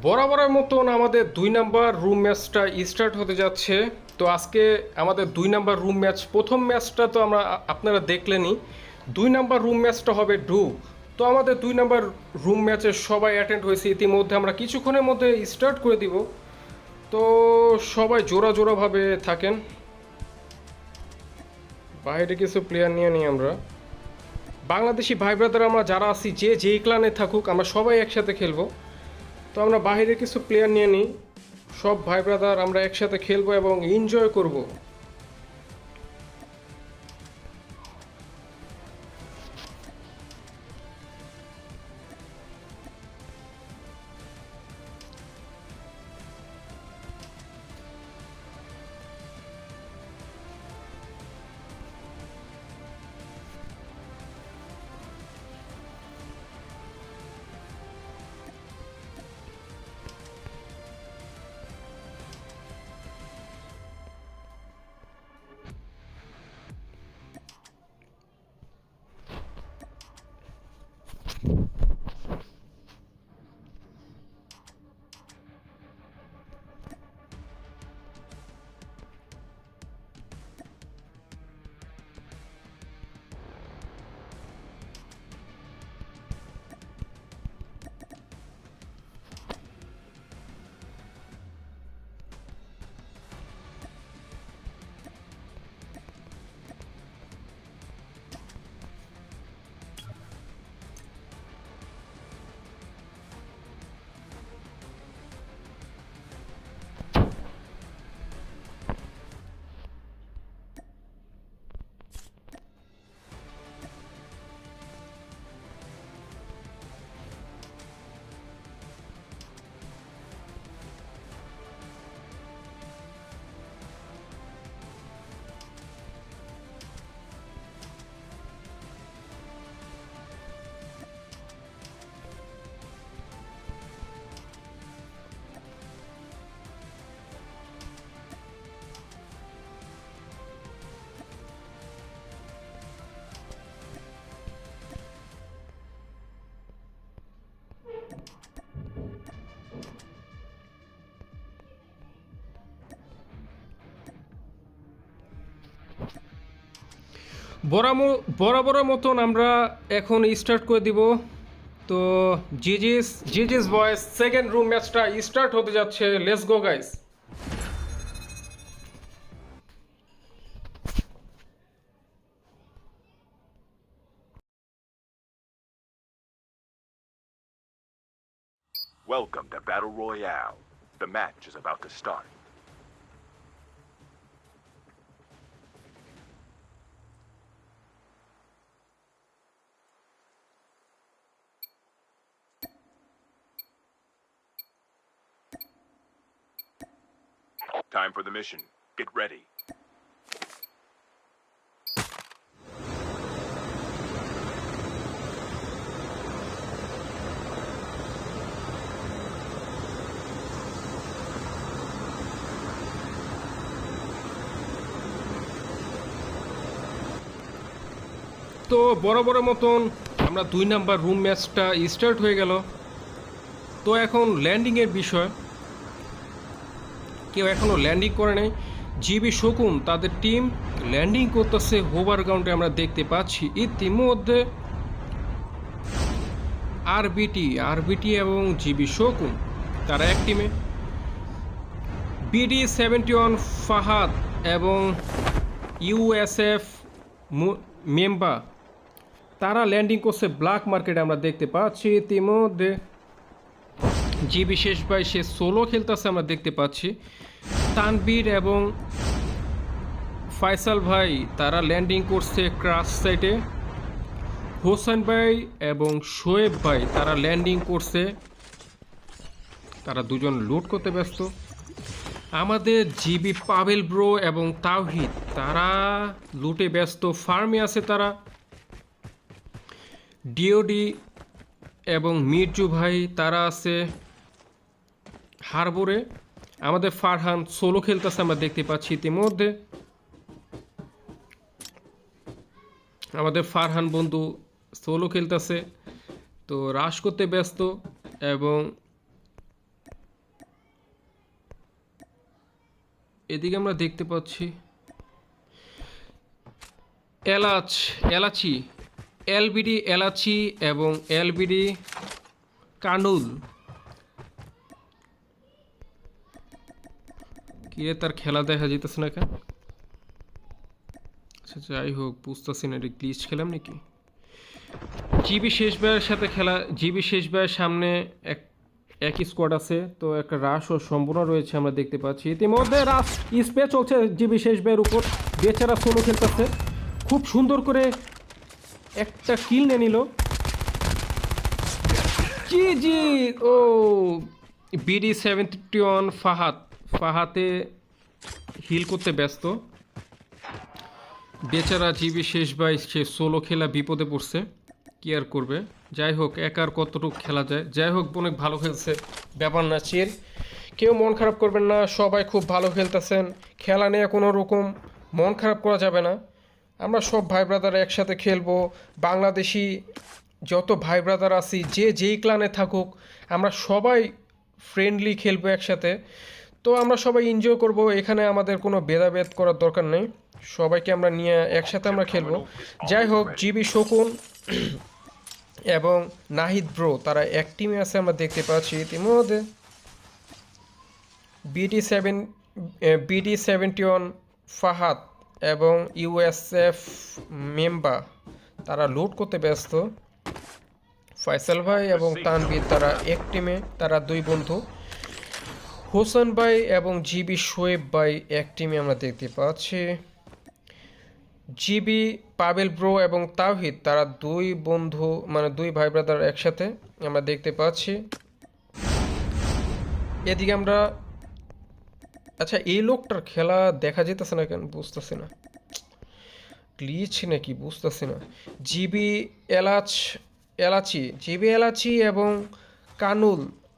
বরাবরের মতন আমাদের 2 নাম্বার রুম ম্যাচটা স্টার্ট হতে যাচ্ছে। তো আজকে আমাদের 2 নাম্বার রুম ম্যাচ, প্রথম ম্যাচটা তো আপনারা দেখলেনই। 2 নাম্বার রুম ম্যাচটা হবে ডু। তো আমাদের 2 নাম্বার রুম ম্যাচে সবাই অ্যাটেন্ড হয়েছে ইতিমধ্যে, আমরা কিছুক্ষণের মধ্যে স্টার্ট করে দিব। তো সবাই জোড়া জোড়াভাবে থাকেন। বাইরে কিছু প্লেয়ার নিয়ে নিই আমরা। বাংলাদেশি ভাই ব্রাদার আমরা যারা আছি, যে যেই ক্লানে থাকুক, আমরা সবাই একসাথে খেলবো। তো আমরা বাইরে কিছু প্লেয়ার নিয়ে নিই, সব ভাই ব্রাদার আমরা একসাথে খেলবো এবং এনজয় করব। বরাবরের মতন আমরা এখন স্টার্ট করে দিব। তো জিজিস বয়েস সেকেন্ড রুম ম্যাচটা স্টার্ট হতে যাচ্ছে। Let's go guys. Welcome to Battle Royale. The match is about to start. Time for the mission. Get ready. তো বরাবরের মতন আমরা 2 নাম্বার রুম ম্যাচটা স্টার্ট হয়ে গেল। তো এখন ল্যান্ডিংয়ের বিষয়, কেউ এখনও ল্যান্ডিং করে নাই। জিবি শকুন তাদের টিম ল্যান্ডিং করতেছে হোভার গ্রাউন্ডে, আমরা দেখতে পাচ্ছি ইতিমধ্যে। আরবিটি এবং জিবি শকুন তারা এক টিমে। BD71 ফাহাদ এবং ইউএসএফ মেম্বার তারা ল্যান্ডিং করছে ব্ল্যাক মার্কেটে, আমরা দেখতে পাচ্ছি ইতিমধ্যে। জিবি শেষ ভাই সে সোলো খেলতেছে, আমরা দেখতে পাচ্ছি। তানবীর এবং ফয়সাল ভাই তারা ল্যান্ডিং করছে ক্রাশ সাইটে। হোসেন ভাই এবং শোয়েব ভাই তারা ল্যান্ডিং করছে, তারা দুজন লুট করতে ব্যস্ত। আমাদের জিবি পাবেল ব্রো এবং তাওহিদ তারা লুটে ব্যস্ত, ফার্মে আছে তারা। ডিওডি এবং মির্জু ভাই তারা আছে হারবোরে। আমাদের ফারহান সোলো খেলতেছে, আমরা দেখতে পাচ্ছি ইতিমধ্যে। আমাদের ফারহান বন্ধু সোলো খেলতেছে, তো রাশ করতে ব্যস্ত। এবং এদিকে আমরা দেখতে পাচ্ছি এলাচি এলবিডি এলাচি এবং এলবিডি কানুল। কিরে তার খেলা দেখা যেতেছে না কেন? আচ্ছা যাই হোক, বুঝতেছি না, এটা গ্লিচ খেলাম নাকি। জিবি শেষ ভাইয়ের সাথে খেলা, জিবি শেষ ভাইয়ের সামনে একই স্কোয়াড আছে, তো একটা রাশ ও সম্ভাবনা রয়েছে আমরা দেখতে পাচ্ছি। ইতিমধ্যে রাশ স্প্রে চলছে জিবি শেষ ভাইয়ের উপর, বেচারা সোলো খেলতেছে, খুব সুন্দর করে একটা কিল নিয়ে নিল। জি জি, ও বিডি 71 ফাহাতে হিল করতে ব্যস্ত। বেচারা জিবি শেষ ভাই, সে সোলো খেলা বিপদে পড়ছে, কি আর করবে। যাই হোক, একার কতটুকু খেলা যায়। যাই হোক, অনেক ভালো খেলছে, ব্যাপার না চির, কেউ মন খারাপ করবেন না, সবাই খুব ভালো খেলতেছেন। খেলা নিয়ে কোনো রকম মন খারাপ করা যাবে না। আমরা সব ভাই ব্রাদার একসাথে খেলবো। বাংলাদেশি যত ভাই ব্রাদার আছি, যে যেই ক্লানে থাকুক, আমরা সবাই ফ্রেন্ডলি খেলবো একসাথে। তো আমরা সবাই এনজয় করব, এখানে আমাদের কোনো ভেদাভেদ করার দরকার নেই, সবাইকে আমরা নিয়ে একসাথে আমরা খেলবো। যাই হোক, জিবি শকুন এবং নাহিদ ব্রো তারা এক টিমে আছে আমরা দেখতে পাচ্ছি। ইতিমধ্যে BD71 ফাহাদ এবং ইউএসএফ মেম্বার তারা লুট করতে ব্যস্ত। ফয়সাল ভাই এবং তানভীর তারা এক টিমে, তারা দুই বন্ধু। হোসেন ভাই এবং জিবি শোয়েব ভাই এক টিমে আমরা দেখতে পাচ্ছি। জিবি পাবেল ব্রো এবং তাওহিদ তারা দুই বন্ধু, মানে দুই ভাই ব্রাদার একসাথে আমরা দেখতে পাচ্ছি। এদিকে আমরা, আচ্ছা এই লোকটার খেলা দেখা যেতেছে না কেন, বুঝতেছি না, গ্লিচ নাকি বুঝতেছি না। জিবি এলাচি এবং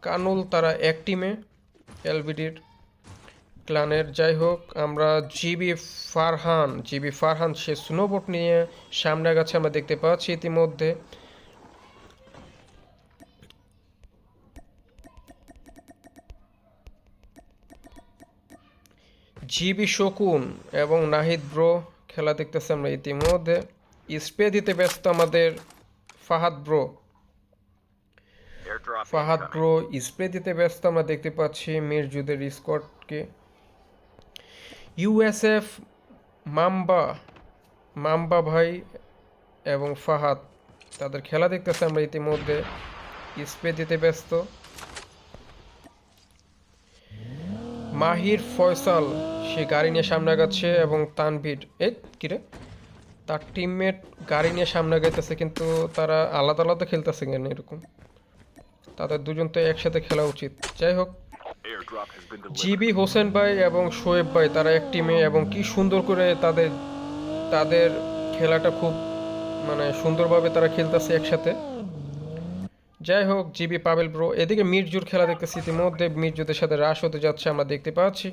কানুল তারা এক টিমে এলবিডির ক্লানের। যাই হোক, আমরা জিবি ফারহান সে স্নোবোট নিয়ে সামনে গেছে আমরা দেখতে পাচ্ছি। ইতিমধ্যে জিবি শকুন এবং নাহিদ ব্রো খেলা দেখতেছে আমরা। ইতিমধ্যে স্প্রে দিতে ব্যস্ত আমাদের ফাহাদ ব্রো স্প্রে দিতে ব্যস্ত আমরা দেখতে পাচ্ছি মিরজুদের স্কোয়াডকে। ইউএসএফ মাম্বা ভাই এবং ফাহাদ তাদের খেলা দেখতেছে আমরা। ইতিমধ্যে স্প্রে দিতে ব্যস্ত মাহির ফয়সাল, সে গাড়ি নিয়ে সামনে আগাচ্ছে এবং তানভীর কিরে তার টিমমেট গাড়ি নিয়ে সামনে আগাইতেছে, কিন্তু তারা আলাদা আলাদা খেলতেছে কেন এরকম? তাদের দুজন তো একসাথে খেলা উচিত। যাই হোক, জিবি হোসেন ভাই এবং শোয়েব ভাই তারা এক টিমে, এবং কি সুন্দর করে তাদের খেলাটা খুব মানে সুন্দরভাবে তারা খেলতেছে একসাথে। যাই হোক, জিবি পাবেল ব্রো, এদিকে মিরজুর খেলা দেখতেছি। ইতিমধ্যে মিরজুদের সাথে রাশ হতে যাচ্ছে আমরা দেখতে পাচ্ছি।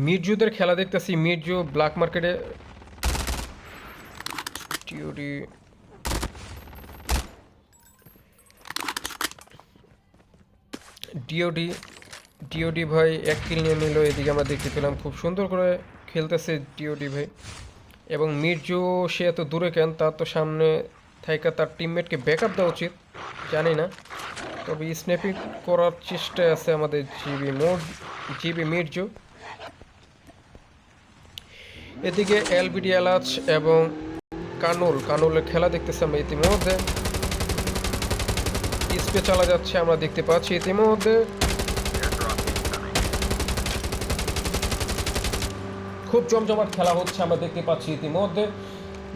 মিরজুদের খেলা দেখতেছি। মিরজু ব্ল্যাক মার্কেটে ডিওডি ভাই এক কিল নিয়ে নিল, এদিকে আমরা দেখতে পেলাম খুব সুন্দর করে খেলতেছে ডিওডি ভাই। এবং মিরজু সে এত দূরে কেন, তার তো সামনে থাইকা তার টিমমেটকে ব্যাকআপ দেওয়া উচিত, জানি না, তবে স্ন্যাপিং করার চেষ্টায় আছে আমাদের জিবি মিরজু। এদিকে এলবিডি এলাচ এবং কানুলের খেলা দেখতেছি আমরা। ইতিমধ্যে স্পে চালা যাচ্ছে আমরা দেখতে পাচ্ছি। ইতিমধ্যে খুব জমজমাট খেলা হচ্ছে আমরা দেখতে পাচ্ছি। ইতিমধ্যে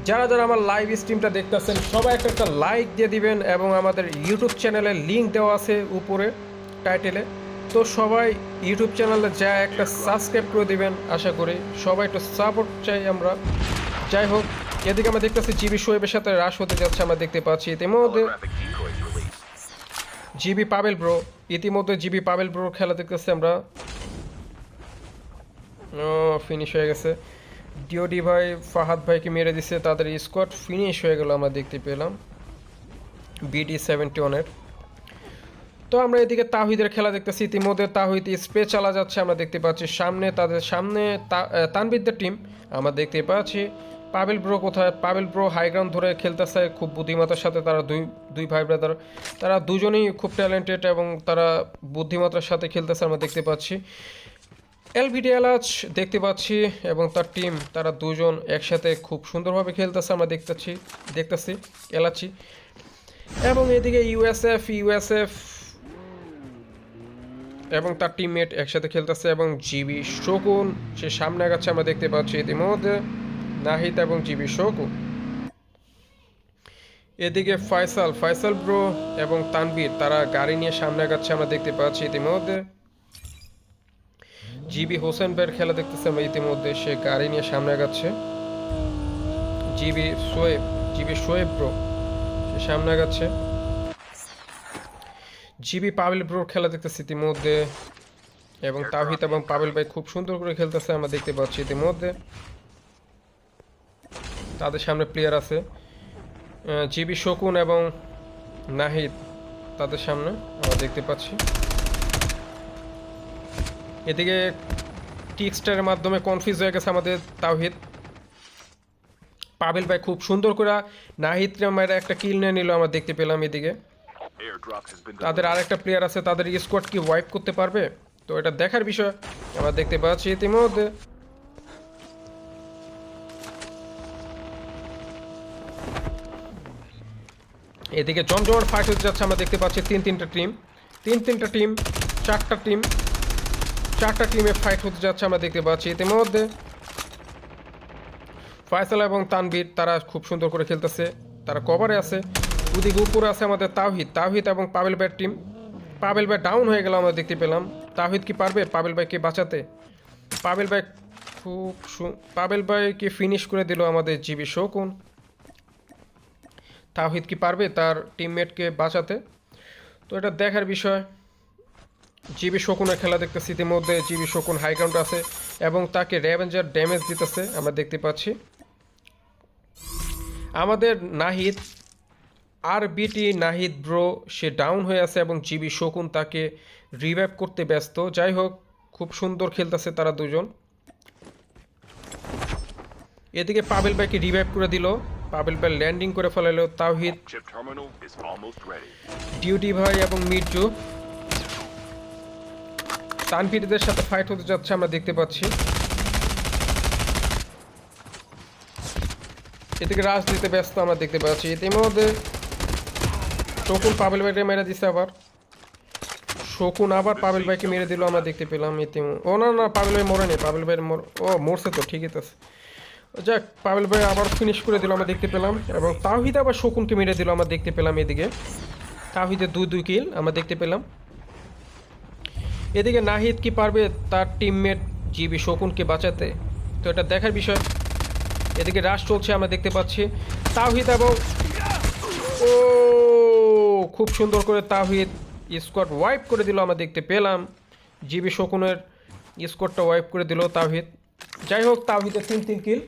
যারা আমার লাইভ স্ট্রিমটা দেখতেছেন সবাই একটা লাইক দিয়ে দিবেন, এবং আমাদের ইউটিউব চ্যানেলের লিঙ্ক দেওয়া আছে উপরে টাইটেলে, তো সবাই ইউটিউব চ্যানেলে যা একটা সাবস্ক্রাইব করে দিবেন। আশা করি সবাই একটু সাপোর্ট চাই আমরা। যাই হোক, এদিকে আমরা দেখতেছি জিবি শোয়েবের সাথে রাশ হতে যাচ্ছে আমরা দেখতে পাচ্ছি। ইতিমধ্যে জিবি পাবেল ব্রো খেলা দেখতেছি আমরা। ফিনিশ হয়ে গেছে। ডিওডি ভাই ফাহাদ ভাইকে মেরে দিছে, তাদের স্কোয়াড ফিনিশ হয়ে গেল আমরা দেখতে পেলাম BD-71-এর। তো আমরা এদিকে তাওহিদের খেলা দেখতেছি, ইতিমধ্যে তাওহিদ স্প্রে চালা যাচ্ছে আমরা দেখতে পাচ্ছি, সামনে তাদের সামনে তানবিরদের টিম আমরা দেখতে পাচ্ছি। পাবেল ব্রো কোথায়? পাবেল ব্রো হাই গ্রাউন্ড ধরে খেলতেছে খুব বুদ্ধিমত্তার সাথে, তারা দুই ভাই ব্রাদার, তারা দুজনেই খুব ট্যালেন্টেড এবং তারা বুদ্ধিমত্তার সাথে খেলতেছে আমরা দেখতে পাচ্ছি। এলভিডি এলাচ দেখতে পাচ্ছি এবং তার টিম, তারা দুজন একসাথে খুব সুন্দরভাবে খেলতেছে আমরা দেখতেছি এলাচি। এবং এদিকে ইউএসএফ এবং তার টিমমেট একসাথে খেলতেছে এবং জিবি শকুন সে সামনে আগাচ্ছে আমরা দেখতে পাচ্ছি ইতিমধ্যে, নাহিদ এবং জিবি শকুন। এদিকে ফয়সাল ব্রো এবং তানবীর তারা গাড়ি নিয়ে সামনে আগাচ্ছে আমরা দেখতে পাচ্ছি ইতিমধ্যে। জিবি হোসেন ভাইয়ের খেলা দেখতেছে আমরা ইতিমধ্যে, সে গাড়ি নিয়ে সামনে আগাচ্ছে। জিবি শোয়েব ব্রো সে সামনে আগাচ্ছে। জিবি পাবেল ব্রোর খেলা দেখতেছি ইতিমধ্যে এবং তাওহিদ এবং পাবেল ভাই খুব সুন্দর করে খেলতেছে আমরা দেখতে পাচ্ছি ইতিমধ্যে। তাদের সামনে প্লেয়ার আছে জিবি শকুন এবং নাহিদ, তাদের সামনে আমরা দেখতে পাচ্ছি। এদিকে টিক্সটারের মাধ্যমে কনফিউজ হয়ে গেছে আমাদের তাওহিদ। পাবেল ভাই খুব সুন্দর করে নাহিদ মায়ের একটা কিল নিয়ে নিল আমরা দেখতে পেলাম এদিকে। Airdrop has been তাদের delivered. আরেকটা প্লেয়ার আছে, তাদের স্কোয়াড কি ওয়াইপ করতে পারবে? তো এটা দেখার বিষয় আমরা দেখতে পাচ্ছি ইতিমধ্যে। এদিকে জমজমাট ফাইট হতে যাচ্ছে আমরা দেখতে পাচ্ছি, তিনটা টিম চারটা টিমে ফাইট হতে যাচ্ছে আমরা দেখতে পাচ্ছি ইতিমধ্যে। ফয়সাল এবং তানবীর তারা খুব সুন্দর করে খেলতেছে, তারা কভারে আছে। ওদিকে উপরে আছে আমাদের তাওহিদ এবং পাবেল ভাইয়ের টিম। পাবেল ভাই ডাউন হয়ে গেল আমরা দেখতে পেলাম। তাওহিদ কি পারবে পাবেল ভাইকে বাঁচাতে? পাবেল ভাইকে ফিনিশ করে দিল আমাদের জিবি শকুন। তাওহিদ কি পারবে তার টিমমেটকে বাঁচাতে? তো এটা দেখার বিষয়। জিবি শকুনের খেলা দেখতেছি ইতিমধ্যে, জিবি শকুন হাই গ্রাউন্ড আছে এবং তাকে র্যাভেঞ্জার ড্যামেজ দিতেছে আমরা দেখতে পাচ্ছি। আমাদের নাহিদ ব্রো সে ডাউন হয়ে আছে এবং জিবি শকুন তাকে রিভাইভ করতে ব্যস্ত। যাই হোক, খুব সুন্দর খেলতেছে তারা দুজন। এদিকে পাবেল ভাইকে রিভাইভ করে দিল, পাবেল ভাই ল্যান্ডিং করে ফেলালো। তাওহিদ, Chip terminal is almost ready. Duty ভাই এবং মির্জু তানভীরদের সাথে ফাইট হতে যাচ্ছে আমরা দেখতে পাচ্ছি। এদিকে রাজনীতিতে ব্যস্ত আমরা দেখতে পাচ্ছি ইতিমধ্যে। শকুন পাবেল ভাইকে মেরে দিচ্ছে, আবার শকুন আবার পাবেল ভাইকে মেরে দিল আমরা দেখতে পেলাম ইতিমধ্যে। ও না, পাবেল ভাই মরেনি, পাবেল ভাই মরছে তো, ঠিকই আছে। যাক, পাবেল ভাই আবার ফিনিশ করে দিল আমরা দেখতে পেলাম এবং তাওহিদ আবার শকুনকে মেরে দিল আমরা দেখতে পেলাম। এদিকে তাওহিদের দুই কিল আমরা দেখতে পেলাম। এদিকে নাহিদ কি পারবে তার টিমমেট জিবি শকুনকে বাঁচাতে? তো এটা দেখার বিষয়। এদিকে রাশ চলছে আমরা দেখতে পাচ্ছি। তাওহিদ এবং খুব সুন্দর করে তাওহিদ স্কোয়াড ওয়াইপ করে দিল আমরা দেখতে পেলাম। জিবি শকুনের স্কোয়াডটা ওয়াইপ করে দিল তাওহিদ। যাই হোক, তাওহিদের তিন কিল,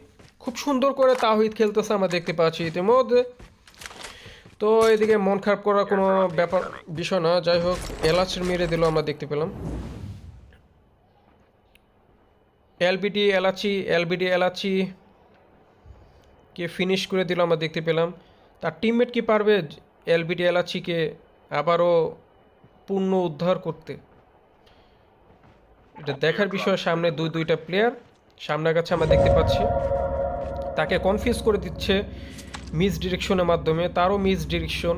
খুব সুন্দর করে তাওহিদ খেলতেছে আমরা দেখতে পাচ্ছি ইতিমধ্যে। তো এদিকে মন খারাপ করার কোনো বিষয় না। যাই হোক, এলাচের মেরে দিল আমরা দেখতে পেলাম। এলবিডি এলাচি কে ফিনিশ করে দিল আমরা দেখতে পেলাম। তার টিমমেট কি পারবে এলবিডি এলাচিকে আবারও পূর্ণ উদ্ধার করতে? এটা দেখার বিষয়। সামনে দুইটা প্লেয়ার সামনে কাছে আমরা দেখতে পাচ্ছি, তাকে কনফিউজ করে দিচ্ছে মিস ডিরেকশনের মাধ্যমে, তারও মিস ডিরেকশন।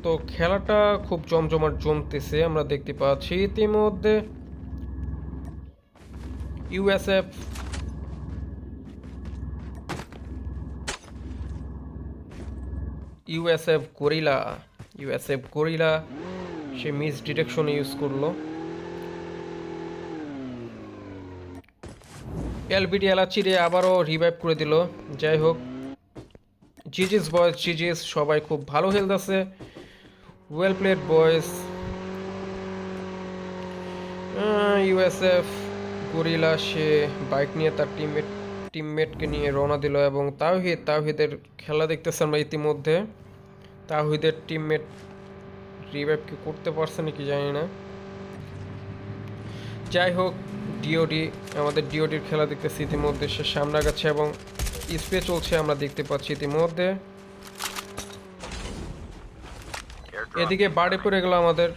তো খেলাটা খুব জমতেছে আমরা দেখতে পাচ্ছি ইতিমধ্যে। ইউএসএফ গরিলা সে মিস ডিরেকশন ইউজ করলো। এলবিডি এলাচিরে আবারও রিভাইভ করে দিল। যাই হোক, জিজিস সবাই খুব ভালো খেলতেছে। ওয়েল প্লেড বয়েস। ইউএসএফ গরিলা সে বাইক নিয়ে তার টিমমেটকে নিয়ে রওনা দিল এবং তাওহিদের খেলা দেখতেছে আমরা ইতিমধ্যে। তাওহিদের টিমমেট রিভাইভ কি করতে পারছে নাকি জানি না। যাই হোক, আমাদের ডিওডির খেলা দেখতেছি ইতিমধ্যে, সে সামনে আগাচ্ছে এবং স্প্রে চলছে আমরা দেখতে পাচ্ছি ইতিমধ্যে। Airdrop এদিকে বাড়ি incoming. পড়ে গেল আমাদের।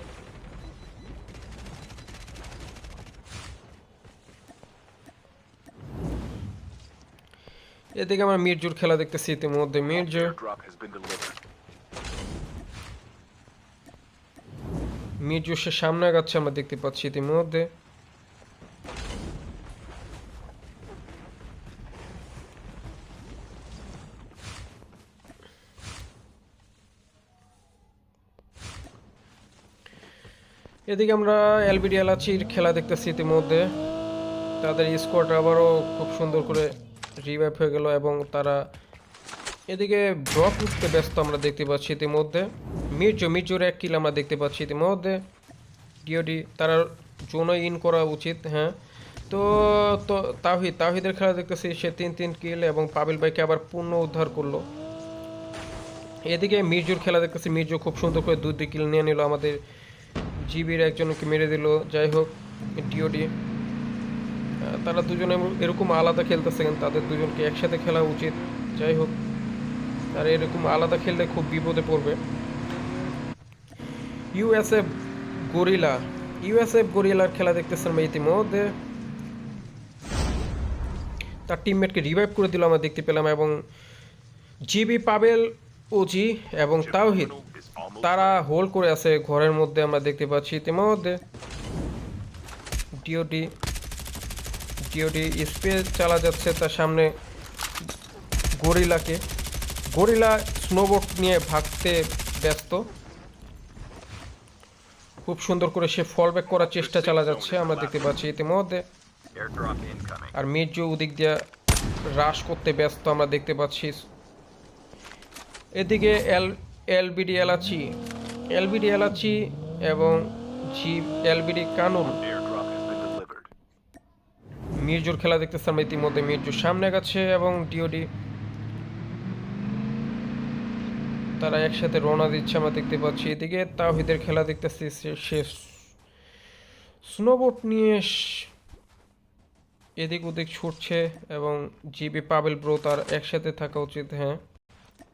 এদিকে আমরা মির্জুর খেলা দেখতেছি ইতিমধ্যে। মির্জু Airdrop has been delivered. সে সামনে আগাচ্ছে আমরা দেখতে পাচ্ছি ইতিমধ্যে। এদিকে আমরা এলবিডি এলাচির খেলা দেখতেছি ইতিমধ্যে। তাদের স্কোয়াড আবারও খুব সুন্দর করে রিভাইভ হয়ে গেল এবং তারা এদিকে ড্রপ উঠতে ব্যস্ত আমরা দেখতে পাচ্ছি ইতিমধ্যে। মির্জুর এক কিল আমরা দেখতে পাচ্ছি ইতিমধ্যে। ডিওডি তারা জোনে ইন করা উচিত। হ্যাঁ, তো তো তাওহিদের খেলা দেখতেছি, সে 3 কিল এবং পাবিল ভাইকে আবার পূর্ণ উদ্ধার করলো। এদিকে মির্জুর খেলা দেখতেছি, মির্জু খুব সুন্দর করে 2 কিল নিয়ে নিল, আমাদের জিবির একজনকে মেরে দিল। যাই হোক, ডিওডি তারা দুজনে এরকম আলাদা খেলতেছে, কিন্তু তাদের দুজনকে একসাথে খেলা উচিত। যাই হোক, তারা এরকম আলাদা খেললে খুব বিপদে পড়বে। ইউএসএফ গরিলার খেলা দেখতেছেন আমরা ইতিমধ্যে। তার টিমমেটকে রিভাইভ করে দিল আমরা দেখতে পেলাম এবং জিবি, পাবেল, ওজি এবং Chip তাওহিদ terminal is almost তারা ready. হোল্ড করে আছে ঘরের মধ্যে আমরা দেখতে পাচ্ছি ইতিমধ্যে। ডিওডি স্প্রে চালা যাচ্ছে তার সামনে গরিলা স্নোবোট নিয়ে ভাগতে ব্যস্ত। খুব সুন্দর করে সে ফল ব্যাক করার চেষ্টা চালা যাচ্ছে আমরা দেখতে পাচ্ছি ইতিমধ্যে। Airdrop incoming. আর মির্জু ওদিক দিয়ে হ্রাস করতে ব্যস্ত আমরা দেখতে পাচ্ছি। এদিকে এলবিডি এলাচি এবং এলবিডি কানুন Airdrop has been delivered. মির্জুর খেলা দেখতেছি আমরা ইতিমধ্যে। মির্জুর সামনে গেছে এবং ডিওডি তারা একসাথে রওনা দিচ্ছে আমরা দেখতে পাচ্ছি। এদিকে তাওহিদের খেলা দেখতেছি, সে স্নোবোট নিয়ে এদিক ওদিক ছুটছে এবং জিবি, পাবেল ব্রো তার একসাথে থাকা উচিত। হ্যাঁ,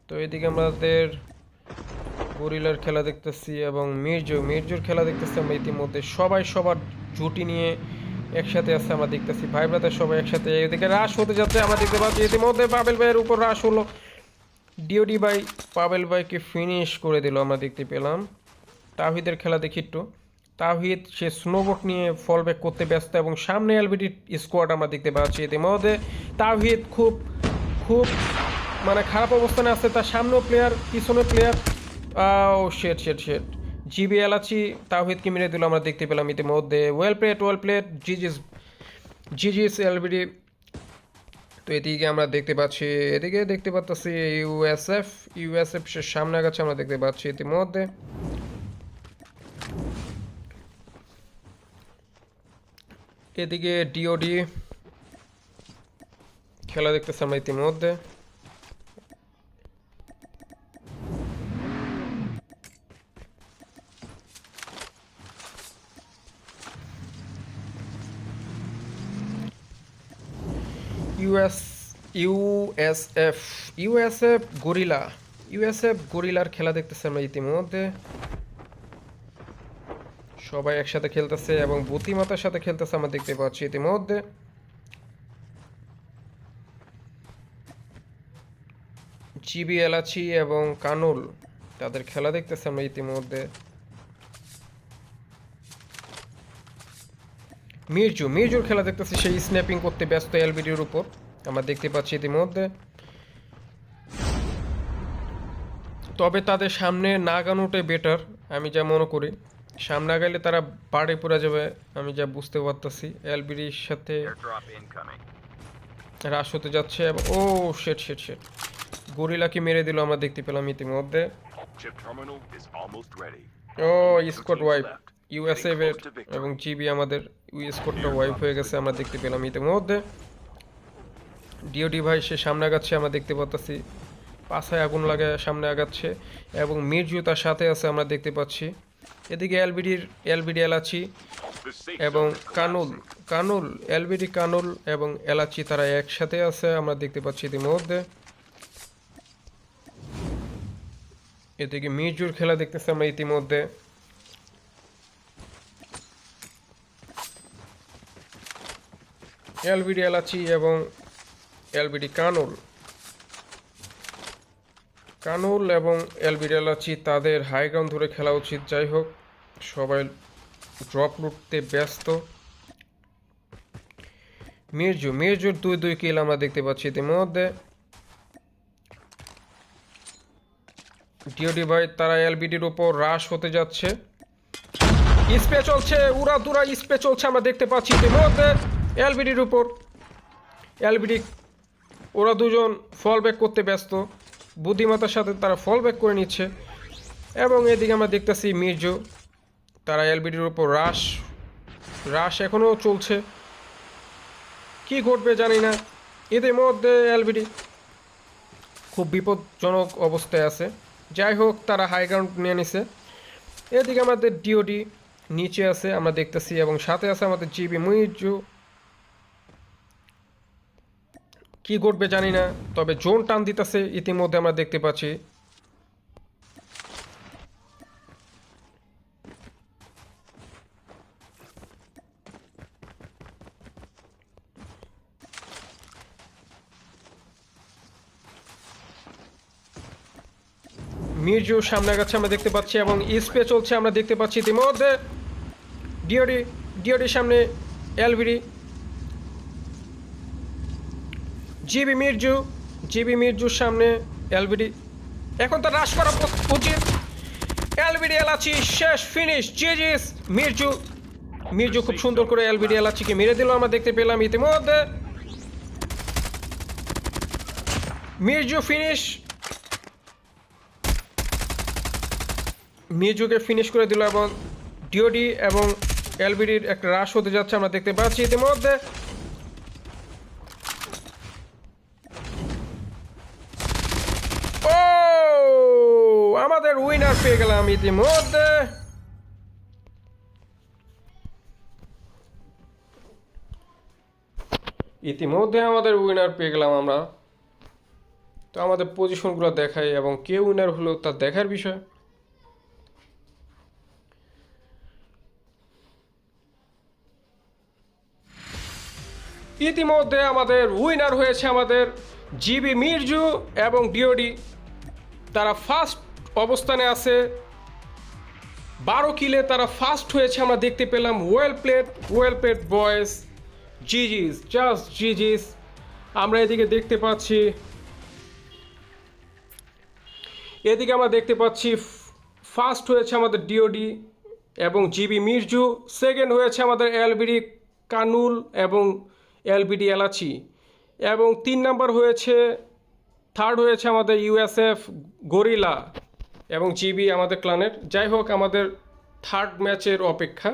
তো এদিকে আমাদের গরিলার খেলা দেখতেছি এবং মির্জুর খেলা দেখতেছি আমরা ইতিমধ্যে। সবাই সবার জুটি নিয়ে একসাথে আছে আমরা দেখতেছি, ভাই ব্রাদার সবাই একসাথে। এদিকে রাশ হতে যাচ্ছে আমরা দেখতে পাচ্ছি ইতিমধ্যে। পাবেল ভাইয়ের উপর রাশ হলো, ডিওডি ভাই পাবেল ভাইকে ফিনিশ করে দিল আমরা দেখতে পেলাম। তাওহিদের খেলা দেখি একটু। তাওহিদ সে স্নোবোট নিয়ে ফল ব্যাক করতে ব্যস্ত এবং সামনে এলবিডি স্কোয়াড আমরা দেখতে পাচ্ছি ইতিমধ্যে। তাওহিদ খুব খুব মানে খারাপ অবস্থানে আছে, তার সামনেও প্লেয়ার, পিছনে প্লেয়ার। ও শেট জিবি এলাচি তাওহিদকে মেরে দিল আমরা দেখতে পেলাম ইতিমধ্যে। ওয়েল প্লেট জিজিস এলবিডি। তো এদিকে আমরা দেখতে পাচ্ছি, এদিকে দেখতে পাচ্ছি ইউএসএফ সে সামনে আগাচ্ছে আমরা দেখতে পাচ্ছি ইতিমধ্যে। এদিকে ডিওডি খেলা দেখতেছি আমরা ইতিমধ্যে। ইউএসএফ গরিলার খেলা দেখতেছি আমরা ইতিমধ্যে। সবাই একসাথে খেলতেছে এবং বুদ্ধিমত্তার সাথে খেলতেছে আমরা দেখতে পাচ্ছি ইতিমধ্যে। জিবি এলাচি এবং কানুল তাদের খেলা দেখতেছে আমরা ইতিমধ্যে। মির্জুর খেলা দেখতেছি, সেই স্ন্যাপিং করতে ব্যস্ত এলবিডির উপর আমরা দেখতে পাচ্ছি ইতিমধ্যে। তবে তাদের সামনে না গানোটাই বেটার আমি যা মনে করি। সামনে গেলে তারা বাড়ে পড়ে যাবে আমি যা বুঝতে পারতেছি। এলবিডির সাথে Airdrop incoming. হ্রাস হতে যাচ্ছে এবং ও শেট গরিলাকে মেরে দিল আমরা দেখতে পেলাম ইতিমধ্যে। Chip terminal is almost ready. ও Only 2 squad teams wipe left. USF এর Getting close to victory. এবং জিবি আমাদের স্কোয়াডটা ওয়াইপ হয়ে গেছে আমরা দেখতে পেলাম ইতিমধ্যে। ডিওডি ভাই সে সামনে আগাচ্ছে, আমরা দেখতে পাচ্ছি পাছায় আগুন লাগে সামনে আগাচ্ছে, এবং মির্জু তার সাথে আছে আমরা দেখতে পাচ্ছি। এদিকে এলবিডি এলাচি The safe এবং zone is কানুল collapsing. কানুল এলবিডি কানুল এবং এলাচি তারা একসাথে আছে আমরা দেখতে পাচ্ছি ইতিমধ্যে। এদিকে মির্জুর খেলা দেখতেছি আমরা ইতিমধ্যে। এলবিডি এলাচি এবং এলবিডি কানুল এবং এলবিডি এলাচি তাদের হাই গ্রাউন্ড ধরে খেলা উচিত। যাই হোক, সবাই ড্রপ লুটতে ব্যস্ত। মির্জুর 2 কিল আমরা দেখতে পাচ্ছি ইতিমধ্যে। ডিওডি ভাই তারা এলবিডির উপর রাশ হতে যাচ্ছে, স্প্রে চলছে, উড়াধুরা স্প্রে চলছে আমরা দেখতে পাচ্ছি ইতিমধ্যে এলবিডির উপর। এলবিডি ওরা দুজন ফল ব্যাক করতে ব্যস্ত, বুদ্ধিমত্তার সাথে তারা ফল ব্যাক করে নিচ্ছে। এবং এদিকে আমরা দেখতেছি মির্জু তারা এলবিডির উপর রাশ এখনও চলছে, কি ঘটবে জানি না। এদের মধ্যে এলবিডি খুব বিপজ্জনক অবস্থায় আছে। যাই হোক, তারা হাই গ্রাউন্ড নিয়ে নিছে। এদিকে আমাদের ডিওডি নিচে আছে আমরা দেখতেছি, এবং সাথে আছে আমাদের জিবি মির্জু। কি ঘটবে জানি না, তবে জোন টান দিতেছে ইতিমধ্যে আমরা দেখতে পাচ্ছি। মির্জু সামনে গেছে আমরা দেখতে পাচ্ছি, এবং স্প্রে চলছে আমরা দেখতে পাচ্ছি ইতিমধ্যে। ডিওডির সামনে এলবিডি, জিবি মির্জুর সামনে এলবিডি। এখন তো রাশ করা উচিত। এলবিডি এলাচি শেষ, ফিনিশ, জিজিস। মির্জু খুব সুন্দর করে এলবিডি এলাচিকে মেরে দিল আমরা দেখতে পেলাম ইতিমধ্যে। মির্জু ফিনিশ, মির্জুকে ফিনিশ করে দিল, এবং ডিওডি এবং এলবিডির একটা রাশ হতে যাচ্ছে আমরা দেখতে পাচ্ছি ইতিমধ্যে। ও, আমাদের উইনার পেয়ে গেলাম ইতিমধ্যে। আমাদের উইনার পেয়ে গেলাম আমরা। তো আমাদের পজিশনগুলো দেখাই, এবং কে উইনার হলো তা দেখার বিষয়। ইতিমধ্যে আমাদের উইনার হয়েছে আমাদের জিবি মির্জু এবং ডিওডি। তারা ফার্স্ট অবস্থানে আছে, 12 কিলে তারা ফার্স্ট হয়েছে আমরা দেখতে পেলাম। Well played boys, GGs, just GGs. আমরা এদিকে দেখতে পাচ্ছি, আমরা দেখতে পাচ্ছি ফার্স্ট হয়েছে আমাদের ডিওডি এবং জিবি মির্জু, সেকেন্ড হয়েছে আমাদের এলবিডি কানুল এবং এলবিডি এলাচি, এবং 3 নাম্বার হয়েছে, থার্ড হয়েছে আমাদের ইউএসএফ গরিলা এবং জিবি আমাদের ক্লানের। যাই হোক, আমাদের থার্ড ম্যাচের অপেক্ষা।